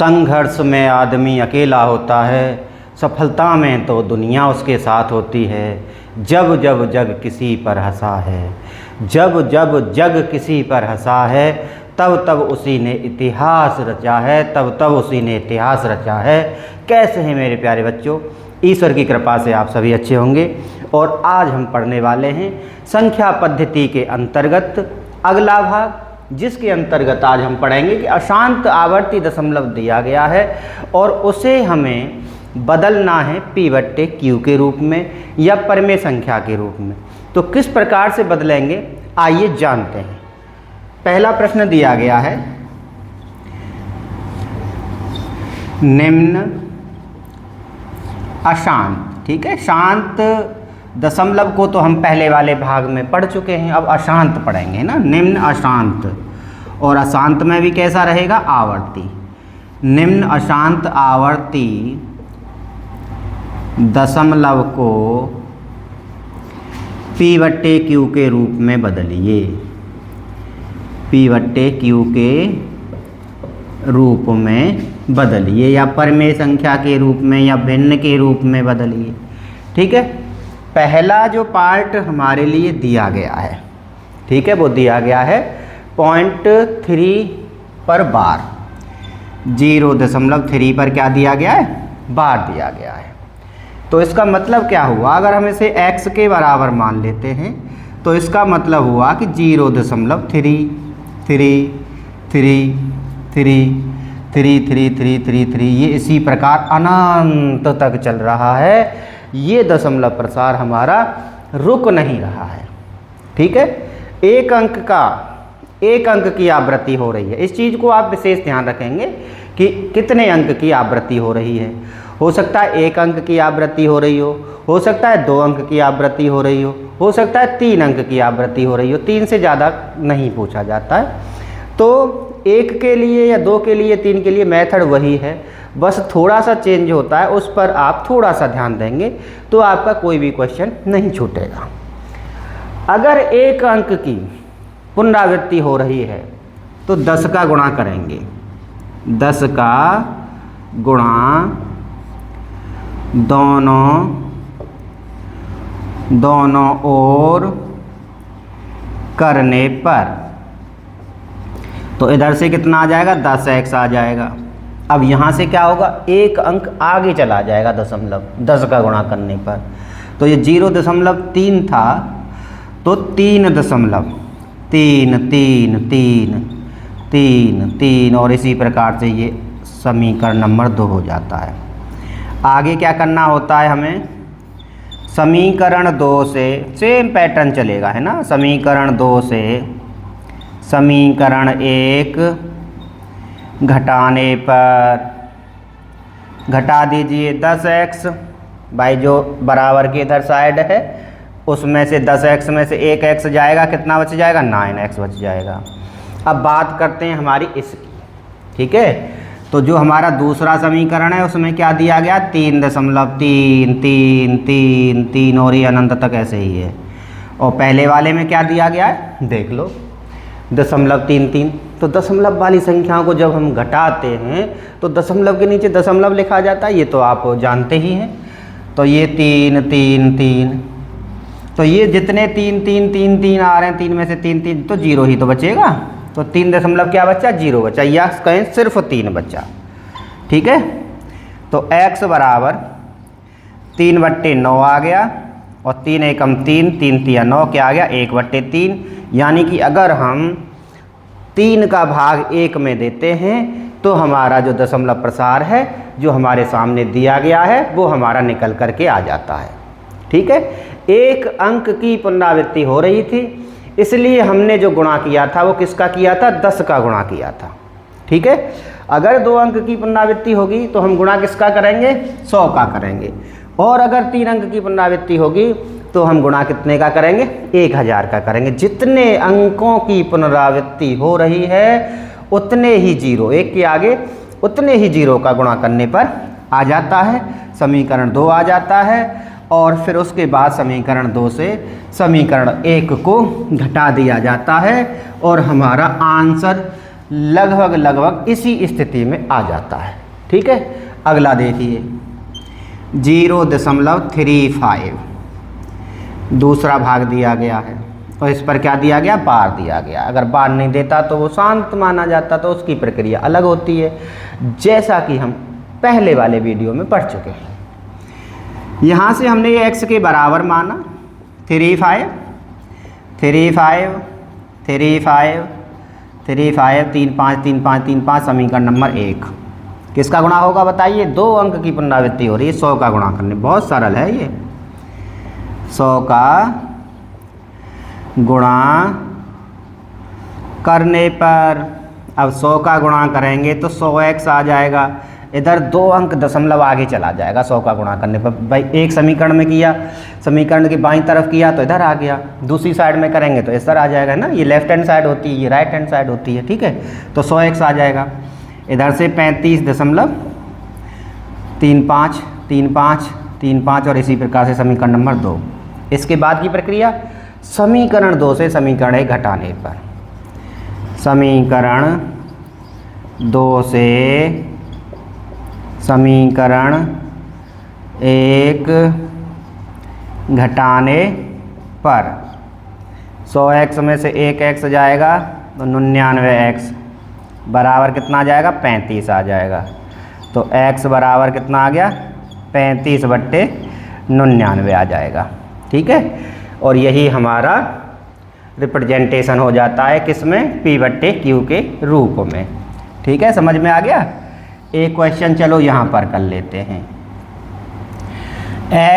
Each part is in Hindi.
संघर्ष में आदमी अकेला होता है, सफलता में तो दुनिया उसके साथ होती है। जब जब जग किसी पर हंसा है, जब जब जग किसी पर हंसा है, तब तब उसी ने इतिहास रचा है, तब तब उसी ने इतिहास रचा है। कैसे हैं मेरे प्यारे बच्चों? ईश्वर की कृपा से आप सभी अच्छे होंगे। और आज हम पढ़ने वाले हैं संख्या पद्धति के अंतर्गत अगला भाग, जिसके अंतर्गत आज हम पढ़ेंगे कि अशांत आवर्ती दशमलव दिया गया है और उसे हमें बदलना है P/Q के रूप में या परिमेय संख्या के रूप में। तो किस प्रकार से बदलेंगे, आइए जानते हैं। पहला प्रश्न दिया गया है, निम्न अशांत, ठीक है, शांत दशमलव को तो हम पहले वाले भाग में पढ़ चुके हैं, अब अशांत पढ़ेंगे ना। निम्न अशांत, और अशांत में भी कैसा रहेगा, आवर्ती। निम्न अशांत आवर्ती दशमलव को P/Q के रूप में बदलिए, P/Q के रूप में बदलिए या परिमेय संख्या के रूप में या भिन्न के रूप में बदलिए। ठीक है, पहला जो पार्ट हमारे लिए दिया गया है, ठीक है, वो दिया गया है 0.3 पर बार, 0.3 पर क्या दिया गया है, बार दिया गया है। तो इसका मतलब क्या हुआ, अगर हम इसे x के बराबर मान लेते हैं तो इसका मतलब हुआ कि 0.333333333 ये इसी प्रकार अनंत तक चल रहा है। ये दशमलव प्रसार हमारा रुक नहीं रहा है। ठीक है, एक अंक की आवृत्ति हो रही है। इस चीज़ को आप विशेष ध्यान रखेंगे कि कितने अंक की आवृत्ति हो रही है। हो सकता है 1 अंक की आवृत्ति हो रही हो सकता है 2 अंक की आवृत्ति हो रही हो सकता है 3 अंक की आवृत्ति हो रही हो। 3 से ज़्यादा नहीं पूछा जाता है। तो 1 के लिए या 2 के लिए, 3 के लिए मेथड वही है, बस थोड़ा सा चेंज होता है, उस पर आप थोड़ा सा ध्यान देंगे तो आपका कोई भी क्वेश्चन नहीं छूटेगा। अगर 1 अंक की पुनरावृत्ति हो रही है तो 10 का गुणा करेंगे, 10 का गुणा दोनों ओर करने पर, तो इधर से कितना आ जाएगा, 10x आ जाएगा। अब यहाँ से क्या होगा, 1 अंक आगे चला जाएगा दशमलव, 10 का गुणा करने पर। तो ये 0.3 था तो 3.33333 और इसी प्रकार से ये समीकरण नंबर 2 हो जाता है। आगे क्या करना होता है हमें, समीकरण 2 से सेम पैटर्न चलेगा, है ना। समीकरण 2 से समीकरण 1 घटाने पर घटा दीजिए 10x बाई जो बराबर की इधर साइड है, उसमें से 10x में से 1x जाएगा, कितना बच जाएगा, 9x बच जाएगा। अब बात करते हैं हमारी इसकी। ठीक है, तो जो हमारा दूसरा समीकरण है उसमें क्या दिया गया, 3.33333 और ये अनंत तक ऐसे ही है। और पहले वाले में क्या दिया गया है, देख लो, 0.33। तो दशमलव वाली संख्याओं को जब हम घटाते हैं तो दशमलव के नीचे दशमलव लिखा जाता है, ये तो आप जानते ही हैं। तो ये 3 तो ये जितने 3 आ रहे हैं, 3 में से 3 तो 0 ही तो बचेगा। तो 3 दशमलव क्या बचा, 0 बचा, या कहें सिर्फ 3 बचा। ठीक है, तो x बराबर 3/9 आ गया और 3 एकम 3, 3 तिया 9, क्या आ गया, 1/3। यानी कि अगर हम 3 का भाग 1 में देते हैं तो हमारा जो दशमलव प्रसार है जो हमारे सामने दिया गया है वो हमारा निकल करके आ जाता है। ठीक है, 1 अंक की पुनरावृत्ति हो रही थी, इसलिए हमने जो गुणा किया था वो किसका किया था, 10 का गुणा किया था। ठीक है, अगर 2 अंक की पुनरावृत्ति होगी तो हम गुणा किसका करेंगे, 100 का करेंगे। और अगर 3 अंक की पुनरावृत्ति होगी तो हम गुणा कितने का करेंगे, 1000 का करेंगे। जितने अंकों की पुनरावृत्ति हो रही है उतने ही 0, 1 के आगे उतने ही 0 का गुणा करने पर आ जाता है, समीकरण 2 आ जाता है। और फिर उसके बाद समीकरण 2 से समीकरण 1 को घटा दिया जाता है और हमारा आंसर लगभग लगभग इसी स्थिति में आ जाता है। ठीक है, अगला देखिए 0.35 दूसरा भाग दिया गया है और इस पर क्या दिया गया, बार दिया गया। अगर बार नहीं देता तो वो शांत माना जाता, तो उसकी प्रक्रिया अलग होती है, जैसा कि हम पहले वाले वीडियो में पढ़ चुके हैं। यहाँ से हमने ये x के बराबर माना 35 3 5 3 5 3 5 3 5 3 5 3 5 समीकरण नंबर 1 किसका गुणा होगा बताइए? 2 अंक की पुनरावृत्ति हो रही है, 100 का गुणा करने, बहुत सरल है ये। 100 का गुणा करने पर, अब 100 का गुणा करेंगे तो 100x आ जाएगा। इधर 2 अंक दशमलव आगे चला जाएगा 100 का गुणा करने पर। भाई एक समीकरण में किया, समीकरण की बाईं तरफ किया तो इधर आ गया, दूसरी साइड में करेंगे तो इस तरह आ जाएगा ना। ये लेफ्ट हैंड साइड होती है, ये राइट हैंड साइड होती है। ठीक है, तो 100x आ जाएगा। इधर से 35.35 और इसी प्रकार से समीकरण नंबर 2। इसके बाद की प्रक्रिया समीकरण 2 से समीकरण 1 घटाने पर, समीकरण 2 से समीकरण 1 घटाने पर 100x में से 1x जाएगा तो 99x बराबर कितना आ जाएगा? 35 आ जाएगा। तो x बराबर कितना आ गया? 35/99 आ जाएगा। ठीक है, और यही हमारा रिप्रेजेंटेशन हो जाता है किसमें? P/Q के रूप में। ठीक है, समझ में आ गया? एक क्वेश्चन चलो यहाँ पर कर लेते हैं।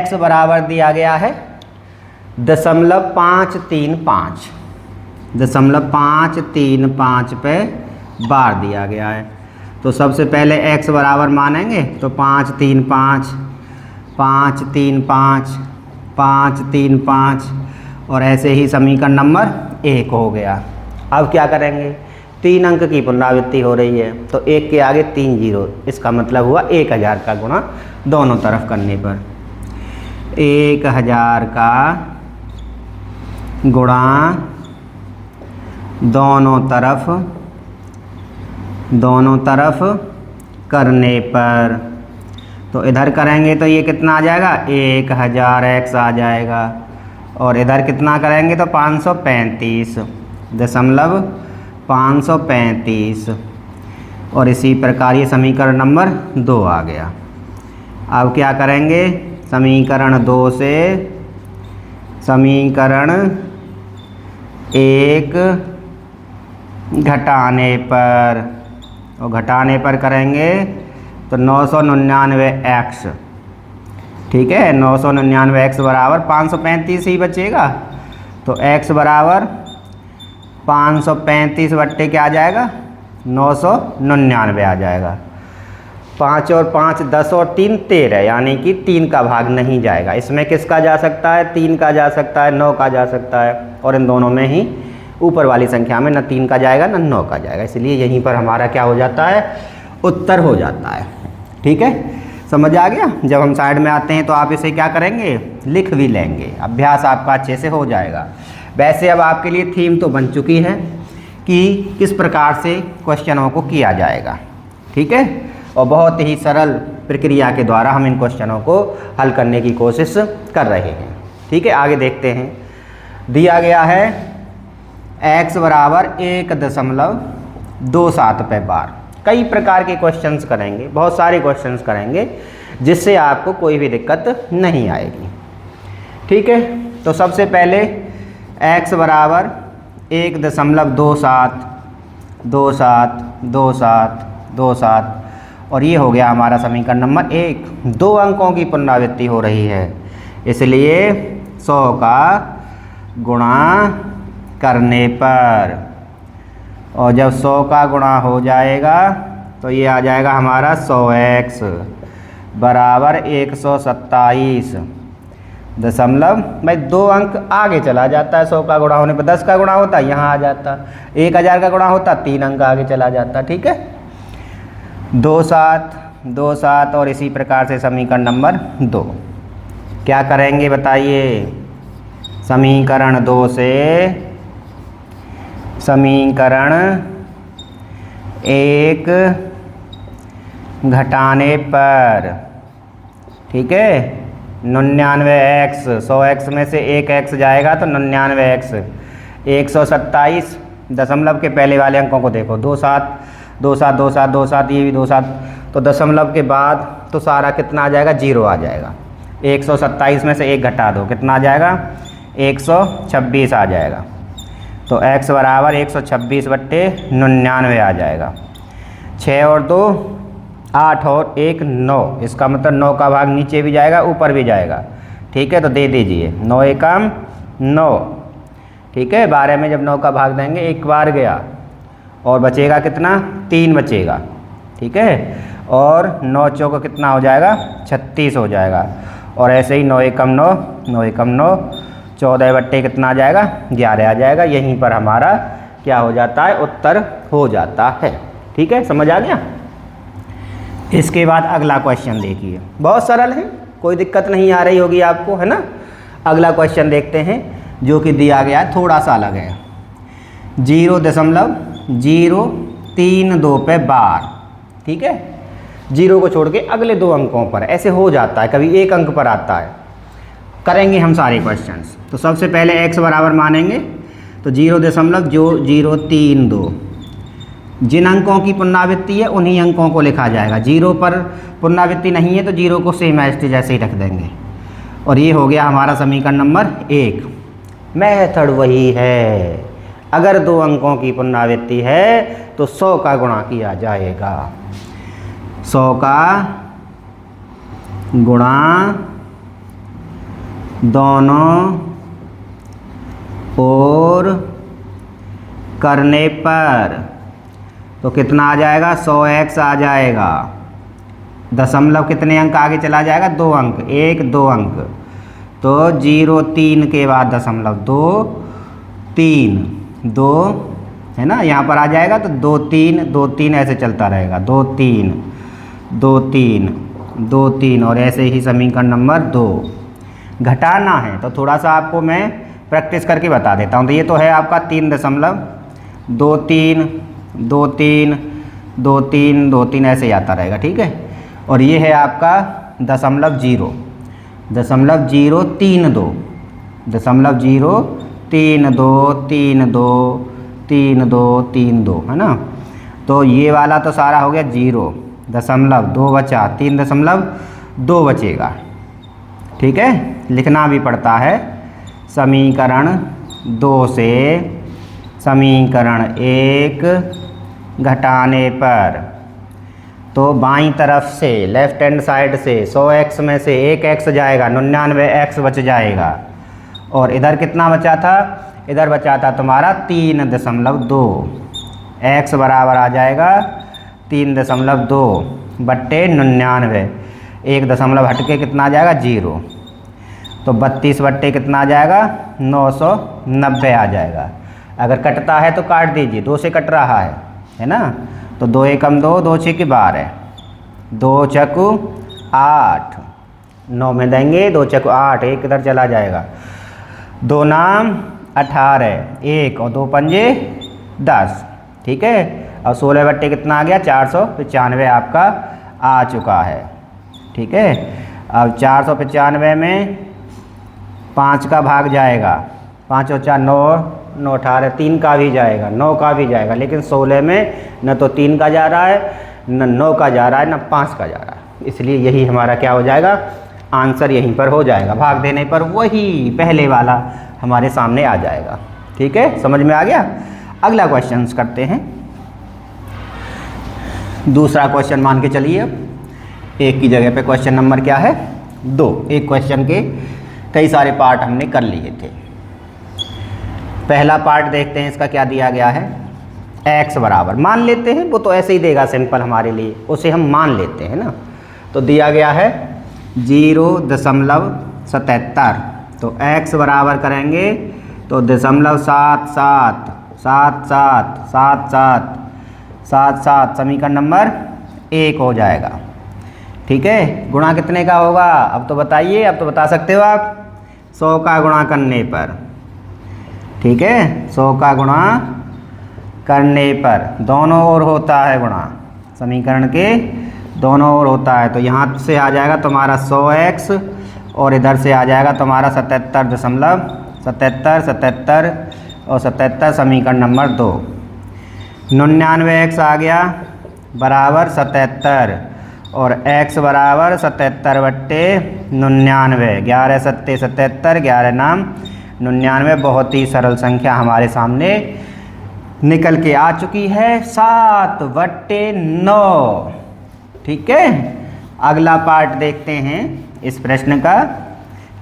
x बराबर दिया गया है 0.535 पे बार दिया गया है। तो सबसे पहले x बराबर मानेंगे तो 535 और ऐसे ही समीकरण नंबर 1 हो गया। अब क्या करेंगे? 3 अंक की पुनरावृत्ति हो रही है तो 1 के आगे 3 जीरो, इसका मतलब हुआ 1000 का गुणा दोनों तरफ करने पर। 1000 का गुणा दोनों तरफ करने पर, तो इधर करेंगे तो ये कितना आ जाएगा? 1000x आ जाएगा। और इधर कितना करेंगे तो 535 और इसी प्रकार ये समीकरण नंबर 2 आ गया। अब क्या करेंगे? समीकरण 2 से समीकरण 1 घटाने पर, और घटाने पर करेंगे तो 999x। ठीक है, 999x बराबर 535 ही बचेगा। तो x बराबर 535 बट्टे क्या आ जाएगा? 999 आ जाएगा। 5 और 5 10 और 3 13, यानी कि 3 का भाग नहीं जाएगा। इसमें किसका जा सकता है? 3 का जा सकता है, 9 का जा सकता है, और इन दोनों में ही ऊपर वाली संख्या में न 3 का जाएगा न 9 का जाएगा, इसलिए यहीं पर हमारा क्या हो जाता है? उत्तर हो जाता है। ठीक है, समझ आ गया? जब हम साइड में आते हैं तो आप इसे क्या करेंगे? लिख भी लेंगे, अभ्यास आपका अच्छे से हो जाएगा। वैसे अब आपके लिए थीम तो बन चुकी है कि किस प्रकार से क्वेश्चनों को किया जाएगा। ठीक है, और बहुत ही सरल प्रक्रिया के द्वारा हम इन क्वेश्चनों को हल करने की कोशिश कर रहे हैं। ठीक है, आगे देखते हैं। दिया गया है x बराबर 1.27 पे बार। कई प्रकार के क्वेश्चंस करेंगे, बहुत सारे क्वेश्चंस करेंगे, जिससे आपको कोई भी दिक्कत नहीं आएगी। ठीक है, तो सबसे पहले x बराबर 1.27 और ये हो गया हमारा समीकरण नंबर 1। 2 अंकों की पुनरावृत्ति हो रही है, इसलिए 100 का गुणा करने पर, और जब 100 का गुणा हो जाएगा तो ये आ जाएगा हमारा 100x बराबर 127 दशमलव, भाई 2 अंक आगे चला जाता है। 100 का गुणा होने पर 10 का गुणा होता है, यहाँ आ जाता। 1000 का गुणा होता, 3 अंक आगे चला जाता। ठीक है, 27 और इसी प्रकार से समीकरण नंबर 2। क्या करेंगे बताइए? समीकरण 2 से समीकरण एक घटाने पर, ठीक है, 99x, 100x में से एक x जाएगा तो 99x, 127 दशमलव के पहले वाले अंकों को देखो, 27 27 27 27, ये भी 27, तो दशमलव के बाद तो सारा कितना आ जाएगा, 0 आ जाएगा। 127 में से एक घटा दो, कितना आ जाएगा, 126 आ जाएगा। तो x बराबर 126/99 आ जाएगा। 6 और 2 8 और 1 9, इसका मतलब 9 का भाग नीचे भी जाएगा ऊपर भी जाएगा, ठीक है, तो दे दीजिए। 9 एकम 9, ठीक है, 12 में जब 9 का भाग देंगे एक बार गया और बचेगा कितना, 3 बचेगा, ठीक है, और 9 चौको कितना हो जाएगा, 36 हो जाएगा। और ऐसे ही 9 एकम 9, 9 एकम 9, 14 बट्टे कितना आ जाएगा, 11 आ जाएगा। यहीं पर हमारा क्या हो जाता है, उत्तर हो जाता है, ठीक है, समझ आ गया। इसके बाद अगला क्वेश्चन देखिए, बहुत सरल है, कोई दिक्कत नहीं आ रही होगी आपको, है ना। अगला क्वेश्चन देखते हैं जो कि दिया गया है, थोड़ा सा अलग है। 0.032 पे बार, ठीक है, 0 को छोड़ के अगले दो अंकों पर, ऐसे हो जाता है, कभी एक अंक पर आता है। करेंगे हम सारे क्वेश्चंस। तो सबसे पहले x बराबर मानेंगे, तो 0.032, जिन अंकों की पुनरावृत्ति है उन्हीं अंकों को लिखा जाएगा। 0 पर पुनरावृत्ति नहीं है तो 0 को सेम एज जैसे ही रख देंगे। और ये हो गया हमारा समीकरण नंबर 1। मेथड वही है, अगर दो अंकों की पुनरावृत्ति है तो 100 का गुणा किया जाएगा, 100 का गुणा दोनों ओर करने पर तो कितना आ जाएगा, 100x आ जाएगा। दशमलव कितने अंक आगे चला जाएगा, 2 अंक, 1 2 अंक, तो 0.3 के बाद दशमलव 2 3 2 है ना, यहाँ पर आ जाएगा तो 2 3 2 3 ऐसे चलता रहेगा, 2 3 2 3 2 3 और ऐसे ही समीकरण नंबर 2। घटाना है तो थोड़ा सा आपको मैं प्रैक्टिस करके बता देता हूँ। तो ये तो है आपका 3.23 2 3 2 3 2 3 ऐसे ही आता रहेगा, ठीक है। और ये है आपका 0.032 0.032 है ना। तो ये वाला तो सारा हो गया 0.2 बचा, 3.2 बचेगा, ठीक है। लिखना भी पड़ता है, समीकरण 2 से समीकरण 1 घटाने पर, तो बाईं तरफ से लेफ्ट हैंड साइड से 100x में से एक x जाएगा, 99x बच जाएगा। और इधर कितना बचा था, इधर बचा था तुम्हारा 3.2, x बराबर आ जाएगा 3.2 बट्टे 99, 1 दशमलव हट के कितना आ जाएगा, 0, तो 32 बट्टे कितना आ जाएगा, 990 आ जाएगा। अगर कटता है तो काट दीजिए, 2 से कट रहा है ना। तो 2 एकम 2, 2 6 12, 2 चकु 8, 9 में देंगे, 2 चकु 8, 1 इधर चला जाएगा, 2 नाम 18, 1 और 2 पंजे 10, ठीक है। और 16 बट्टे कितना आ गया, 495 आपका आ चुका है, ठीक है। अब 495 में 5 का भाग जाएगा, 5 और 4 9, 9 18, 3 का भी जाएगा, 9 का भी जाएगा, लेकिन 16 में न तो 3 का जा रहा है, न 9 का जा रहा है, न 5 का जा रहा है, इसलिए यही हमारा क्या हो जाएगा, आंसर यहीं पर हो जाएगा। भाग देने पर वही पहले वाला हमारे सामने आ जाएगा, ठीक है, समझ में आ गया। अगला क्वेश्चन करते हैं, दूसरा क्वेश्चन मान के चलिए। अब एक की जगह पे क्वेश्चन नंबर क्या है, 2। एक क्वेश्चन के कई सारे पार्ट हमने कर लिए थे। पहला पार्ट देखते हैं, इसका क्या दिया गया है, x बराबर मान लेते हैं, वो तो ऐसे ही देगा सिंपल हमारे लिए, उसे हम मान लेते हैं ना। तो दिया गया है 0.77, तो x बराबर करेंगे तो 0.777777 समीकरण नंबर 1 हो जाएगा, ठीक है। गुणा कितने का होगा, अब तो बताइए, अब तो बता सकते हो आप, 100 का गुणा करने पर, ठीक है, 100 का गुणा करने पर दोनों ओर होता है गुणा, समीकरण के दोनों ओर होता है। तो यहाँ से आ जाएगा तुम्हारा 100x और इधर से आ जाएगा तुम्हारा 77 और 77 समीकरण नंबर 2। 99x आ गया बराबर 77 और x बराबर 77/99। 11 सत्ते 77, 11 नाम 99। बहुत ही सरल संख्या हमारे सामने निकल के आ चुकी है, 7/9। ठीक है, अगला पार्ट देखते हैं इस प्रश्न का।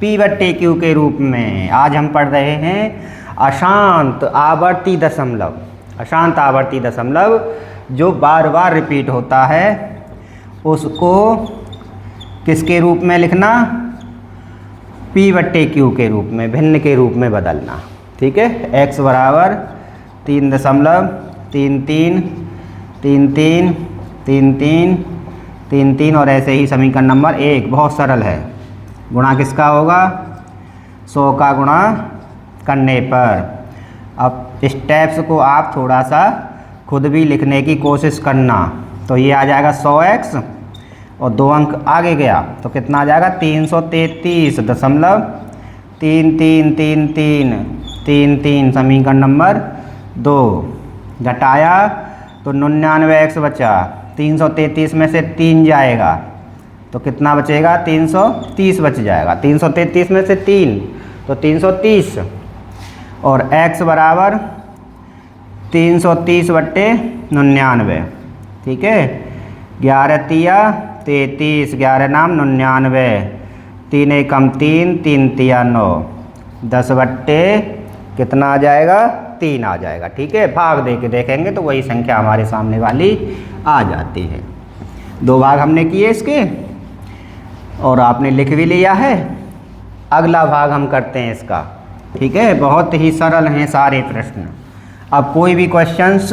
P/Q के रूप में आज हम पढ़ रहे हैं अशांत आवर्ती दशमलव। अशांत आवर्ती दशमलव जो बार बार रिपीट होता है उसको किसके रूप में लिखना? P/Q के रूप में, भिन्न के रूप में बदलना। ठीक है, x बराबर 3.33 और ऐसे ही समीकरण नंबर 1 बहुत सरल है। गुणा किसका होगा? 100 का गुणा करने पर। अब स्टेप्स को आप थोड़ा सा खुद भी लिखने की कोशिश करना। तो ये आ जाएगा 100x और 2 अंक आगे गया तो कितना आ जाएगा? 333.3333 समीकरण नंबर 2। घटाया तो 99x बचा, 333 में से 3 जाएगा तो कितना बचेगा? 330 बच जाएगा। 333 में से 3 तो 330 और x बराबर 330/99। ठीक है, 11 तिया 33, 11 नाम 99, 3 एकम 3, 3 तिया 9, 10/ कितना आ जाएगा? 3 आ जाएगा। ठीक है, भाग दे के देखेंगे तो वही संख्या हमारे सामने वाली आ जाती है। 2 भाग हमने किए इसके और आपने लिख भी लिया है। अगला भाग हम करते हैं इसका। ठीक है, बहुत ही सरल हैं सारे प्रश्न। अब कोई भी क्वेश्चंस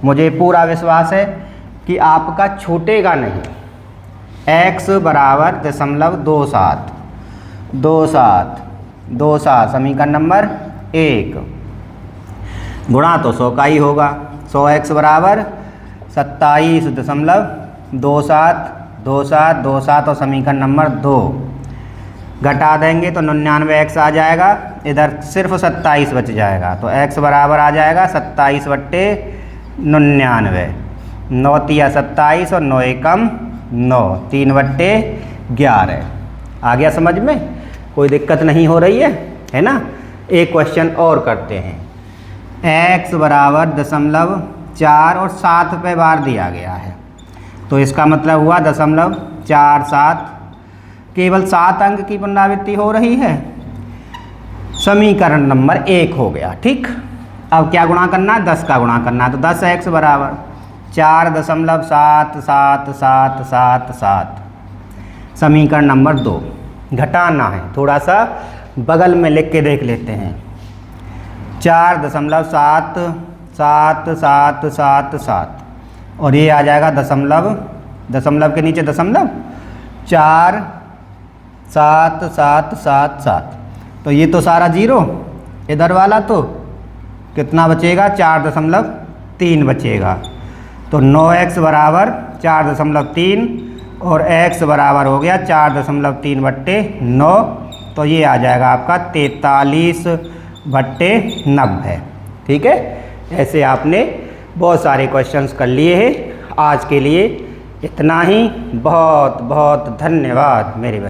मुझे पूरा विश्वास है कि आपका छूटेगा नहीं। x बराबर 0.27 समीकरण नंबर 1। गुणा तो 100 का ही होगा। 100x बराबर 27.27 और समीकरण नंबर 2। घटा देंगे तो 99x आ जाएगा, इधर सिर्फ 27 बच जाएगा तो x बराबर आ जाएगा 27/99। 9 तिया 27 और 9 एकम 9, 3/11 आ गया समझ में? कोई दिक्कत नहीं हो रही है ना? एक क्वेश्चन और करते हैं। x बराबर 0.4 और 7 पे बार दिया गया है तो इसका मतलब हुआ 0.47। केवल 7 अंक की पुनरावृत्ति हो रही है। समीकरण नंबर 1 हो गया। ठीक, अब क्या गुणा करना है? 10 का गुणा करना है। तो 10x बराबर 4.7777 समीकरण नंबर 2। घटाना है, थोड़ा सा बगल में लिख के देख लेते हैं। 4.7777 और ये आ जाएगा दशमलव के नीचे दशमलव 47777। तो ये तो सारा जीरो, इधर वाला तो कितना बचेगा? 4.3 बचेगा। तो 9x बराबर 4.3 और x बराबर हो गया 4.3/9। तो ये आ जाएगा आपका 43/90। ठीक है, ऐसे आपने बहुत सारे क्वेश्चंस कर लिए हैं। आज के लिए इतना ही। बहुत बहुत धन्यवाद मेरे बच्चे।